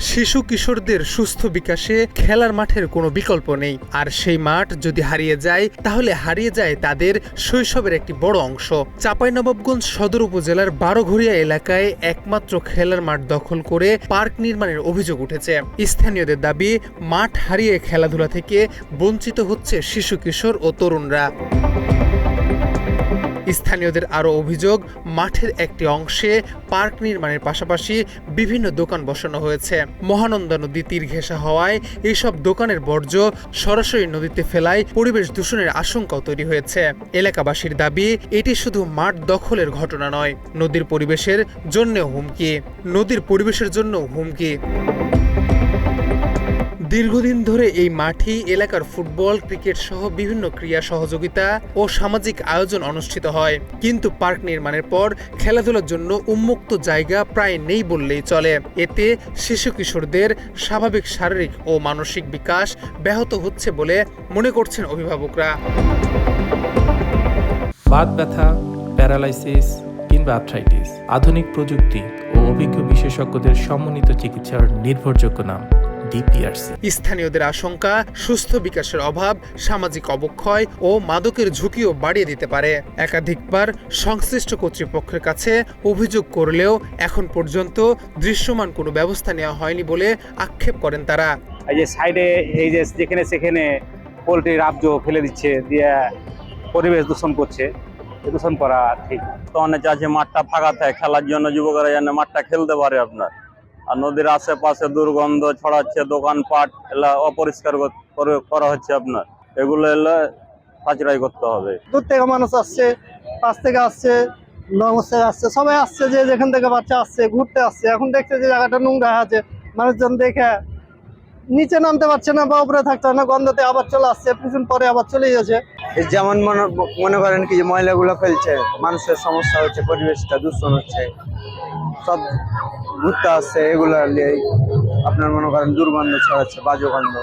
শিশু কিশোরদের সুস্থ বিকাশে খেলার মাঠের কোনো বিকল্প নেই, আর সেই মাঠ যদি হারিয়ে যায় তাহলে হারিয়ে যায় তাদের শৈশবের একটি বড় অংশ। চাঁপাইনবাবগঞ্জ সদর উপজেলার বারোঘরিয়া এলাকায় একমাত্র খেলার মাঠ দখল করে পার্ক নির্মাণের অভিযোগ উঠেছে। স্থানীয়দের দাবি, মাঠ হারিয়ে খেলাধুলা থেকে বঞ্চিত হচ্ছে শিশু কিশোর ও তরুণরা। স্থানীয়দের আরও অভিযোগ, মাঠের একটি অংশে পার্ক নির্মাণের পাশাপাশি বিভিন্ন দোকান বসানো হয়েছে। মহানন্দা নদী তীর ঘেঁষা হওয়ায় এইসব দোকানের বর্জ্য সরাসরি নদীতে ফেলায় পরিবেশ দূষণের আশঙ্কাও তৈরি হয়েছে। এলাকাবাসীর দাবি, এটি শুধু মাঠ দখলের ঘটনা নয়, নদীর পরিবেশের জন্যও হুমকি। দীর্ঘদিন ধরে এই মাঠে এলাকার ফুটবল, ক্রিকেট সহ বিভিন্ন ক্রীড়া সহযোগিতা ও সামাজিক আয়োজন অনুষ্ঠিত হয়, কিন্তু পার্ক নির্মাণের পর খেলাধুলার জন্য উন্মুক্ত জায়গা প্রায় নেই বললেই চলে। এতে শিশু কিশোরদের স্বাভাবিক শারীরিক ও মানসিক বিকাশ ব্যাহত হচ্ছে বলে মনে করছেন অভিভাবকরা। বাত ব্যথা, প্যারালাইসিস কিংবা আর্থ্রাইটিস, আধুনিক প্রযুক্তি ও অভিজ্ঞ বিশেষজ্ঞদের সমন্বিত চিকিৎসার নির্ভরযোগ্য নাম ডিপিআরসি। স্থানীয়দের আশঙ্কা, সুস্থ বিকাশের অভাব সামাজিক অবক্ষয় ও মাদকের ঝুঁকিও বাড়িয়ে দিতে পারে। একাধিকবার সংশ্লিষ্ট কর্তৃপক্ষের কাছে অভিযোগ করলেও এখন পর্যন্ত দৃশ্যমান কোনো ব্যবস্থা নেওয়া হয়নি বলে আক্ষেপ করেন তারা। এই যে সাইডে এই যে যেখানে সেখানে পোলট্রির আবজ ফেলে দিচ্ছে, দিয়ে পরিবেশ দূষণ করছে। দূষণ করা ঠিক তো অনেক আছে, মাঠটা ফাঁকা থাকে খেলার জন্য, যুবকরা যেন মাঠটা খেলতে পারে আপনার। আর নদীর আশেপাশে দুর্গন্ধ ছড়াচ্ছে, দোকানপাট এলা অপরিষ্কার করা হচ্ছে আপনার। এগুলো এলে কাচরাই করতে হবে। দূর থেকে মানুষ আসছে, পাশ থেকে আসছে, নমস্তে আসছে, সবাই আসছে, যে যেখান থেকে বাচ্চা আসছে ঘুরতে আসছে। এখন দেখছে যে জায়গাটা নোংরা আছে, মানুষজন দেখে নিচে নামতে পারছে না বা উপরে থাকছে না, গন্ধতে আবার চলে আসছে, কিছুদিন পরে আবার চলে যাচ্ছে। যেমন মনে করেন কি যে ময়লাগুলো ফেলছে, মানুষের সমস্যা হচ্ছে, পরিবেশটা দূষণ হচ্ছে, সব ঘুরতে আসছে, এগুলো আপনার মনে করেন দুর্গন্ধ ছড়াচ্ছে, বাজে গন্ধ।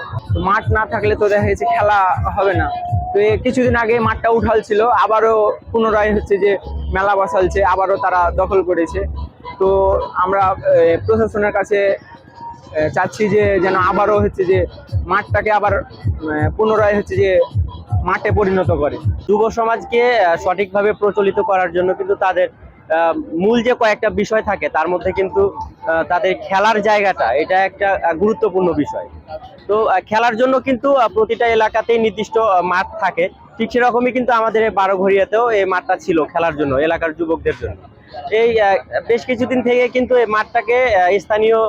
মাঠ না থাকলে তো দেখা যাচ্ছে খেলা হবে না। তো কিছুদিন আগে মাঠটা উঠাল ছিল, আবারও পুনরায় হচ্ছে যে মেলা বসালছে, আবারও তারা দখল করেছে। তো আমরা প্রশাসনের কাছে চাচ্ছি যে যেন আবারও হচ্ছে যে মাঠটাকে আবার পুনরায় হচ্ছে যে মাঠে পরিণত করে। যুব সমাজকে সঠিকভাবে প্রচলিত করার জন্য কিন্তু তাদের মূল যে কয়েকটা বিষয় থাকে, তার মধ্যে কিন্তু তাদের খেলার জায়গাটা এটা একটা গুরুত্বপূর্ণ বিষয়। তো খেলার জন্য কিন্তু প্রতিটা এলাকাতেই নির্দিষ্ট মাঠ থাকে। ঠিক সেরকমই কিন্তু আমাদের বারোঘরিয়াতেও এই মাঠটা ছিল খেলার জন্য, এলাকার যুবকদের জন্য। এই বেশ কিছুদিন থেকে কিন্তু এই মাঠটাকে স্থানীয়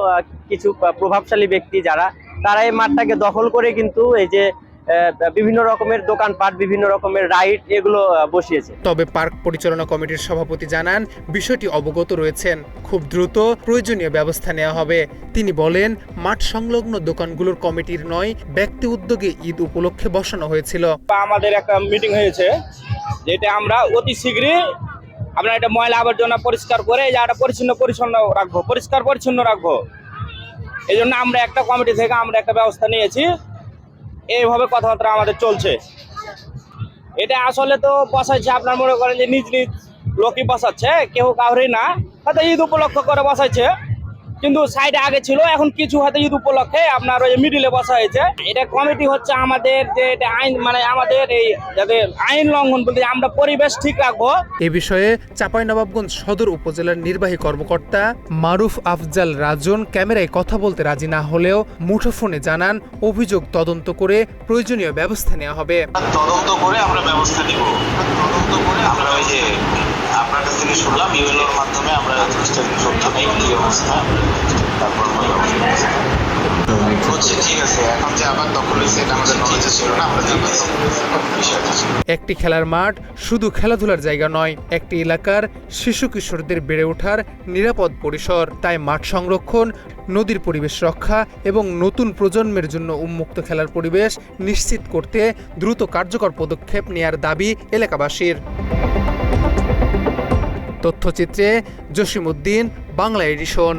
কিছু প্রভাবশালী ব্যক্তি যারা, তারা এই মাঠটাকে দখল করে কিন্তু এই যে বিভিন্ন রকমের দোকানপাট, বিভিন্ন রকমের রাইড এগুলো বসিয়েছে। তবে পার্ক পরিচালনা কমিটির সভাপতি জানান, বিষয়টি অবগত রয়েছেন, খুব দ্রুত প্রয়োজনীয় ব্যবস্থা নেওয়া হবে। তিনি বলেন, মাঠ সংলগ্ন দোকানগুলোর কমিটির নয়, ব্যক্তি উদ্যোগে ঈদ উপলক্ষে বসানো হয়েছিল। আমাদের একটা মিটিং হয়েছে, যেটা আমরা অতি শীঘ্রই আমরা এটা ময়লা আবর্জনা পরিষ্কার করে এই জায়গাটা পরিষ্কার পরিচ্ছন্ন রাখবো। এই জন্য আমরা একটা কমিটি থেকে আমরা একটা ব্যবস্থা নিয়েছি। এইভাবে কথাবার্তা আমাদের চলছে। এটা আসলে তো বসাইছে, আপনার মনে করেন যে নিজ নিজ লোকই বসাচ্ছে, কেউ কাউরই না, হয়তো ঈদ উপলক্ষ করে বসাইছে। কিন্তু সাইডে আগে ছিল, এখন কিছু হয়তো ঈদ উপলক্ষে আপনার ওই মিডিলে বসা হয়েছে। এটা কমিটি হচ্ছে আমাদের যে এটা আইন, মানে আমাদের এই যাতে আইন লঙ্ঘন বলতে আমরা পরিবেশ ঠিক রাখবো। এ বিষয়ে চাঁপাইনবাবগঞ্জ সদর উপজেলার নির্বাহী কর্মকর্তা মারুফ আফজাল রাজন ক্যামেরায় কথা বলতে রাজি না হলেও মুঠোফোনে জানান, অভিযোগ তদন্ত করে প্রয়োজনীয় ব্যবস্থা নেওয়া হবে। তদন্ত করে আমরা ব্যবস্থা নিব। তদন্ত করে আমরা ওই যে আপনার কাছ থেকে শুনলাম ইমেলের মাধ্যমে আমরা এই অবস্থা, তারপর ঠিক আছে। এখন যে আবার দখল হয়েছে এটা আমাদের নলেজে ছিল না, আমরা একটি খেলার মাঠ শুধু খেলাধুলার জায়গা নয়, একটি এলাকার শিশু কিশোরদের বেড়ে ওঠার নিরাপদ পরিসর। তাই মাঠ সংরক্ষণ, নদীর পরিবেশ রক্ষা এবং নতুন প্রজন্মের জন্য উন্মুক্ত খেলার পরিবেশ নিশ্চিত করতে দ্রুত কার্যকর পদক্ষেপ নেয়ার দাবি এলাকাবাসীর। তথ্যচিত্রে জসিম উদ্দিন, বাংলা এডিশন।